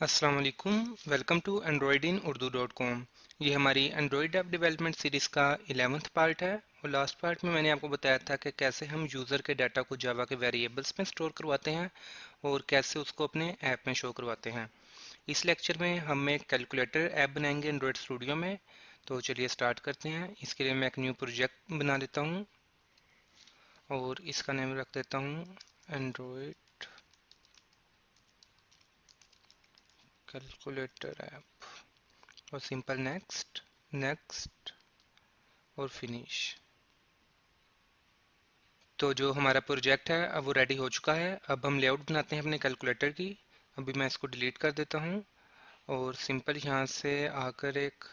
अस्सलाम वालेकुम। Welcome to Android in Urdu .com। ये हमारी एंड्रॉयड ऐप डेवलपमेंट सीरीज़ का 11th पार्ट है और लास्ट पार्ट में मैंने आपको बताया था कि कैसे हम यूज़र के डाटा को जावा के वेरिएबल्स में स्टोर करवाते हैं और कैसे उसको अपने ऐप में शो करवाते हैं। इस लेक्चर में हम एक कैलकुलेटर ऐप बनाएंगे एंड्रॉयड स्टूडियो में। तो चलिए स्टार्ट करते हैं। इसके लिए मैं एक न्यू प्रोजेक्ट बना लेता हूँ और इसका नाम रख देता हूँ एंड्रॉयड कैलकुलेटर ऐप और सिंपल नेक्स्ट, नेक्स्ट और फिनिश। तो जो हमारा प्रोजेक्ट है अब वो रेडी हो चुका है। अब हम लेआउट बनाते हैं अपने कैलकुलेटर की। अभी मैं इसको डिलीट कर देता हूँ और सिंपल यहाँ से आकर एक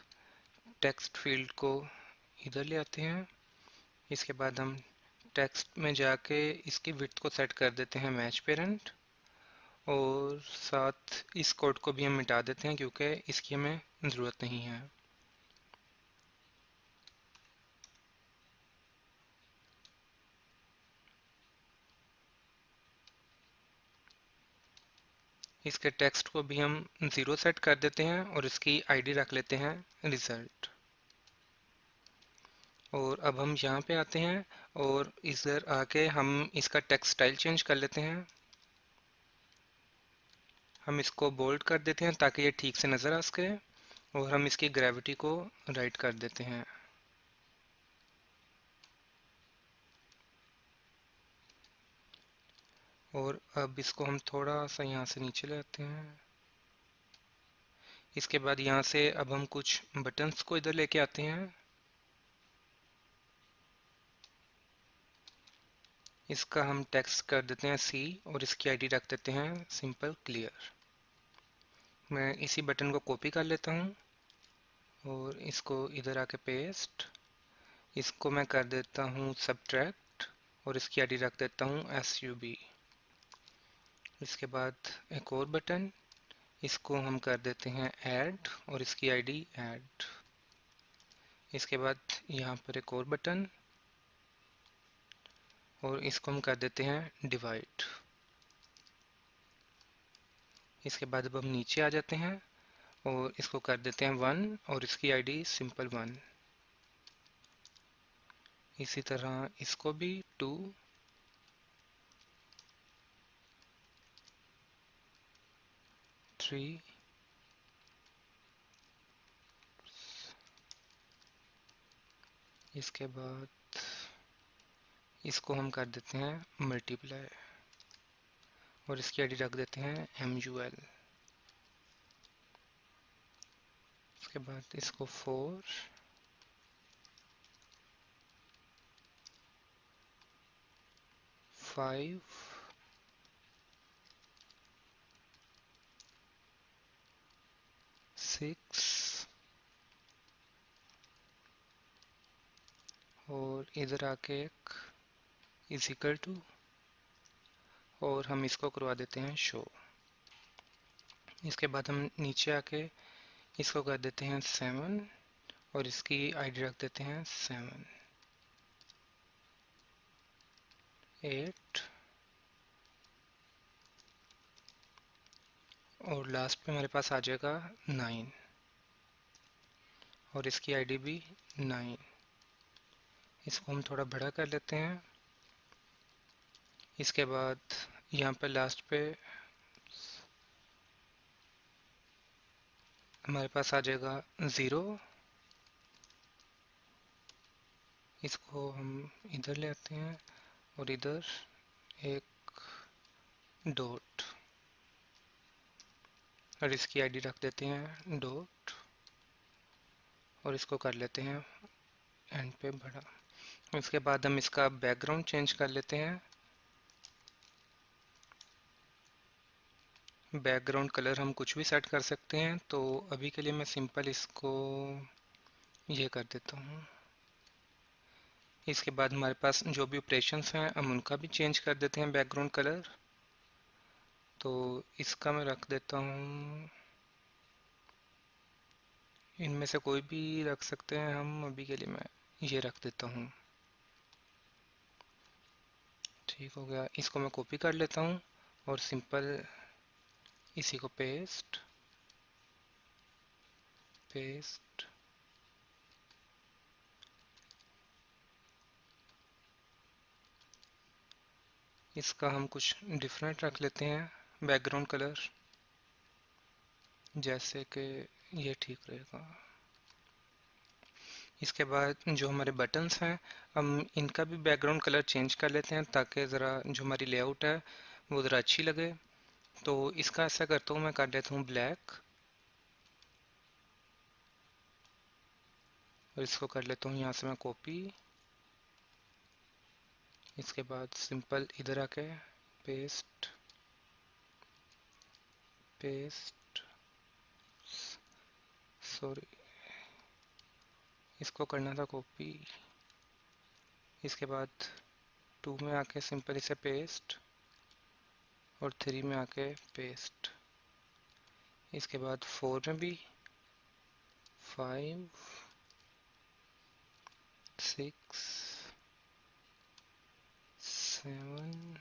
टेक्स्ट फील्ड को इधर ले आते हैं। इसके बाद हम टेक्स्ट में जाके इसकी विड्थ को सेट कर देते हैं मैच पेरेंट और साथ इस कोड को भी हम मिटा देते हैं क्योंकि इसकी हमें ज़रूरत नहीं है। इसके टेक्स्ट को भी हम 0 सेट कर देते हैं और इसकी आईडी रख लेते हैं रिजल्ट। और अब हम यहाँ पे आते हैं और इधर आके हम इसका टेक्स्ट स्टाइल चेंज कर लेते हैं। हम इसको बोल्ड कर देते हैं ताकि ये ठीक से नज़र आ सके और हम इसकी ग्रेविटी को राइट कर देते हैं। और अब इसको हम थोड़ा सा यहाँ से नीचे ले आते हैं। इसके बाद यहाँ से अब हम कुछ बटन्स को इधर लेके आते हैं। इसका हम टेक्स्ट कर देते हैं सी और इसकी आईडी रख देते हैं सिंपल क्लियर। मैं इसी बटन को कॉपी कर लेता हूँ और इसको इधर आके पेस्ट। इसको मैं कर देता हूँ सब्ट्रैक्ट और इसकी आईडी रख देता हूँ SUB। इसके बाद एक और बटन, इसको हम कर देते हैं ऐड और इसकी आईडी ऐड। इसके बाद यहाँ पर एक और बटन और इसको हम कर देते हैं डिवाइड। इसके बाद अब हम नीचे आ जाते हैं और इसको कर देते हैं 1 और इसकी आईडी सिंपल 1। इसी तरह इसको भी 2, 3, इसके बाद इसको हम कर देते हैं मल्टीप्लाई और इसकी आईडी रख देते हैं MUL। उसके बाद इसको 4, 5, 6 और इधर आके एक इज इक्वल टू और हम इसको करवा देते हैं शो। इसके बाद हम नीचे आके इसको कर देते हैं 7 और इसकी आईडी रख देते हैं 7, 8 और लास्ट पे हमारे पास आ जाएगा 9 और इसकी आईडी भी 9। इसको हम थोड़ा बड़ा कर लेते हैं। इसके बाद यहाँ पे लास्ट पे हमारे पास आ जाएगा 0। इसको हम इधर ले आते हैं और इधर एक डॉट और इसकी आईडी रख देते हैं डॉट और इसको कर लेते हैं एंड पे बड़ा। इसके बाद हम इसका बैकग्राउंड चेंज कर लेते हैं। बैकग्राउंड कलर हम कुछ भी सेट कर सकते हैं, तो अभी के लिए मैं सिंपल इसको ये कर देता हूँ। इसके बाद हमारे पास जो भी ऑपरेशंस हैं हम उनका भी चेंज कर देते हैं बैकग्राउंड कलर। तो इसका मैं रख देता हूँ, इनमें से कोई भी रख सकते हैं हम, अभी के लिए मैं ये रख देता हूँ। ठीक हो गया। इसको मैं कॉपी कर लेता हूँ और सिंपल इसी को पेस्ट पेस्ट। इसका हम कुछ डिफरेंट रख लेते हैं बैकग्राउंड कलर, जैसे कि ये ठीक रहेगा। इसके बाद जो हमारे बटन्स हैं, हम इनका भी बैकग्राउंड कलर चेंज कर लेते हैं ताकि ज़रा जो हमारी लेआउट है वो ज़रा अच्छी लगे। तो इसका ऐसा करता हूँ, मैं कर लेता हूँ ब्लैक, और इसको कर लेता हूँ यहाँ से मैं कॉपी। इसके बाद सिंपल इधर आके पेस्ट, पेस्ट, सॉरी, इसको करना था कॉपी। इसके बाद 2 में आके सिंपल इसे पेस्ट, और 3 में आके पेस्ट। इसके बाद 4 में भी, 5, 6, 7,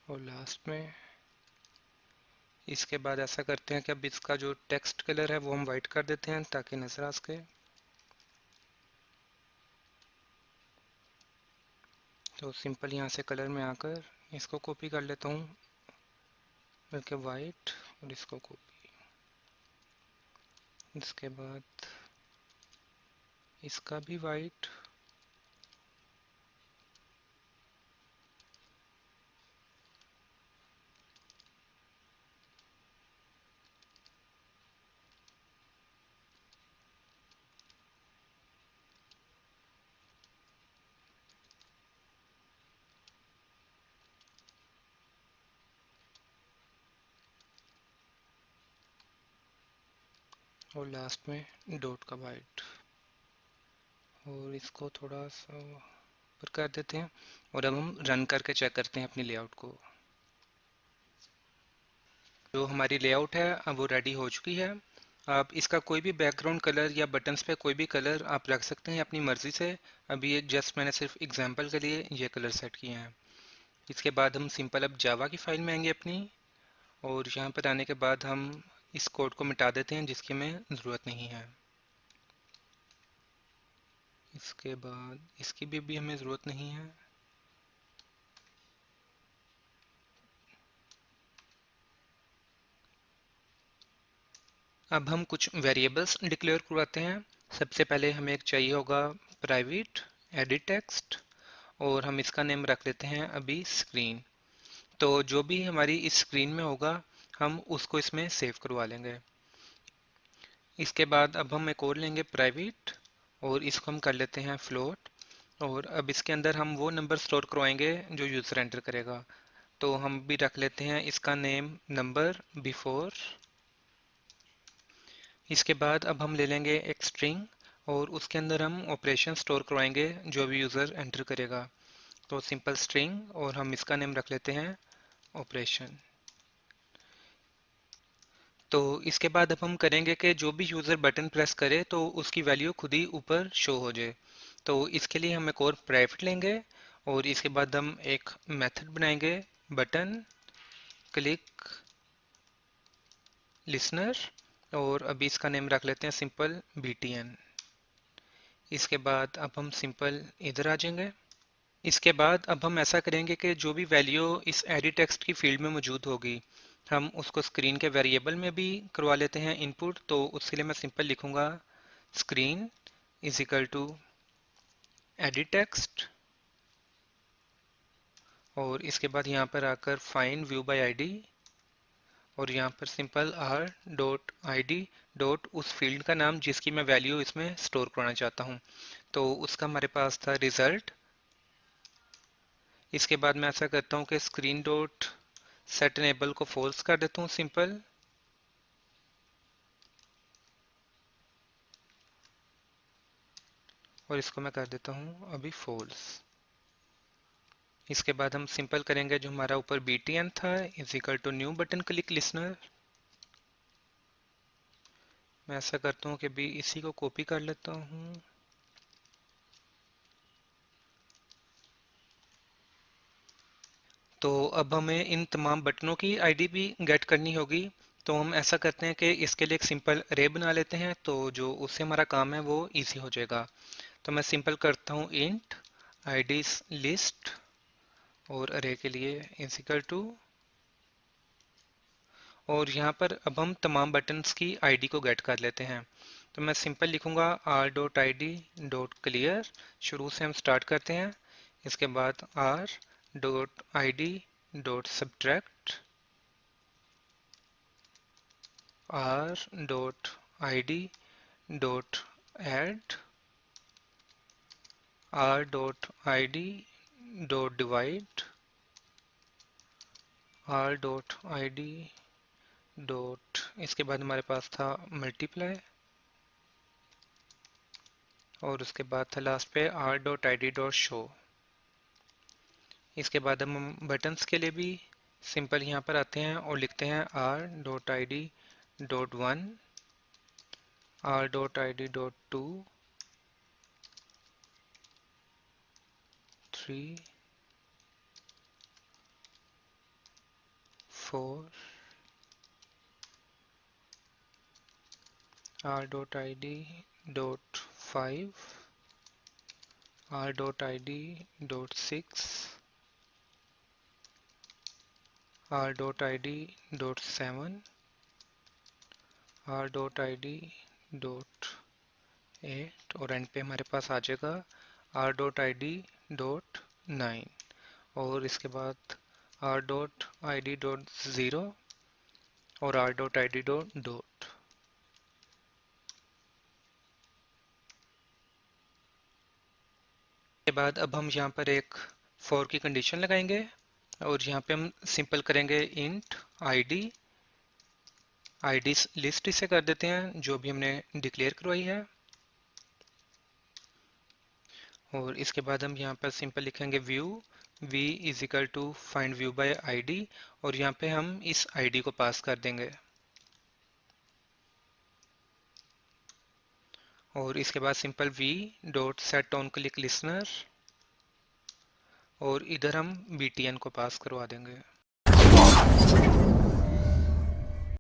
और लास्ट में। इसके बाद ऐसा करते हैं कि अब इसका जो टेक्स्ट कलर है वो हम वाइट कर देते हैं ताकि नजर आ सके। तो सिंपल यहाँ से कलर में आकर इसको कॉपी कर लेता हूँ, बल्कि वाइट, और इसको कॉपी। इसके बाद इसका भी वाइट, और लास्ट में डॉट का वाइट। और इसको थोड़ा सा ऊपर कर देते हैं, और अब हम रन करके चेक करते हैं अपनी लेआउट को। जो हमारी लेआउट है अब वो रेडी हो चुकी है। आप इसका कोई भी बैकग्राउंड कलर या बटन्स पे कोई भी कलर आप रख सकते हैं अपनी मर्जी से। अभी ये जस्ट मैंने सिर्फ एग्जांपल के लिए ये कलर सेट किए हैं। इसके बाद हम सिंपल अब जावा की फाइल में आएंगे अपनी, और यहाँ पर आने के बाद हम इस कोड को मिटा देते हैं जिसकी हमें ज़रूरत नहीं है। इसके बाद इसकी भी हमें ज़रूरत नहीं है। अब हम कुछ वेरिएबल्स डिक्लेयर करवाते हैं। सबसे पहले हमें एक चाहिए होगा प्राइवेट एडिट टेक्स्ट, और हम इसका नेम रख लेते हैं अभी स्क्रीन। तो जो भी हमारी इस स्क्रीन में होगा हम उसको इसमें सेव करवा लेंगे। इसके बाद अब हम एक और लेंगे प्राइवेट, और इसको हम कर लेते हैं फ्लोट, और अब इसके अंदर हम वो नंबर स्टोर करवाएंगे जो यूज़र एंटर करेगा। तो हम भी रख लेते हैं इसका नेम नंबर बिफोर। इसके बाद अब हम ले लेंगे एक स्ट्रिंग, और उसके अंदर हम ऑपरेशन स्टोर करवाएंगे जो भी यूज़र एंटर करेगा। तो सिंपल स्ट्रिंग, और हम इसका नेम रख लेते हैं ऑपरेशन। तो इसके बाद अब हम करेंगे कि जो भी यूज़र बटन प्रेस करे तो उसकी वैल्यू खुद ही ऊपर शो हो जाए। तो इसके लिए हम एक और प्राइवेट लेंगे, और इसके बाद हम एक मेथड बनाएंगे बटन क्लिक लिसनर, और अभी इसका नेम रख लेते हैं सिंपल btn। इसके बाद अब हम सिंपल इधर आ जाएंगे। इसके बाद अब हम ऐसा करेंगे कि जो भी वैल्यू इस एडिट टेक्स्ट की फील्ड में मौजूद होगी हम उसको स्क्रीन के वेरिएबल में भी करवा लेते हैं इनपुट। तो उसके लिए मैं सिंपल लिखूंगा screen is equal to edit text, और इसके बाद यहाँ पर आकर फाइंड व्यू बाय आईडी, और यहाँ पर simple R dot I D dot उस फील्ड का नाम जिसकी मैं वैल्यू इसमें स्टोर करना चाहता हूँ। तो उसका हमारे पास था रिजल्ट। इसके बाद मैं ऐसा करता हूँ कि स्क्रीन डॉट सेट एनेबल को फॉल्स कर देता हूँ सिंपल, और इसको मैं कर देता हूँ अभी फॉल्स। इसके बाद हम सिंपल करेंगे जो हमारा ऊपर btn था is equal to new button click listener. मैं ऐसा करता हूँ कि भी इसी को कॉपी कर लेता हूँ, तो अब हमें इन तमाम बटनों की आईडी भी गेट करनी होगी। तो हम ऐसा करते हैं कि इसके लिए एक सिंपल अरे बना लेते हैं, तो जो उससे हमारा काम है वो इजी हो जाएगा। तो मैं सिंपल करता हूँ इंट आईडी लिस्ट, और अरे के लिए इज इक्वल टू, और यहाँ पर अब हम तमाम बटन्स की आईडी को गेट कर लेते हैं। तो मैं सिंपल लिखूंगा r dot I D dot clear, शुरू से हम स्टार्ट करते हैं। इसके बाद r dot I D dot subtract, r dot I D dot add, r dot I D dot divide, r dot I D dot, इसके बाद हमारे पास था मल्टीप्लाई, और उसके बाद था लास्ट पे r dot I D dot show. इसके बाद हम बटन्स के लिए भी सिंपल यहाँ पर आते हैं और लिखते हैं r dot I D dot one, r dot I D dot two, 3, 4, r dot I D dot five, r dot I D dot six, r dot I D dot seven, r dot I D dot eight, और end पे हमारे पास आ जाएगा r dot I D dot nine, और इसके बाद r dot I D dot zero और r dot I D dot dot. के बाद अब हम यहाँ पर एक फॉर की कंडीशन लगाएंगे, और यहाँ पे हम सिंपल करेंगे इंट आईडी, आईडी लिस्ट इसे कर देते हैं जो भी हमने डिक्लेयर करवाई है, और इसके बाद हम यहाँ पर सिंपल लिखेंगे view v is equal to find view by ID, और यहाँ पे हम इस आईडी को पास कर देंगे, और इसके बाद simple v dot set on click listener, और इधर हम btn को पास करवा देंगे।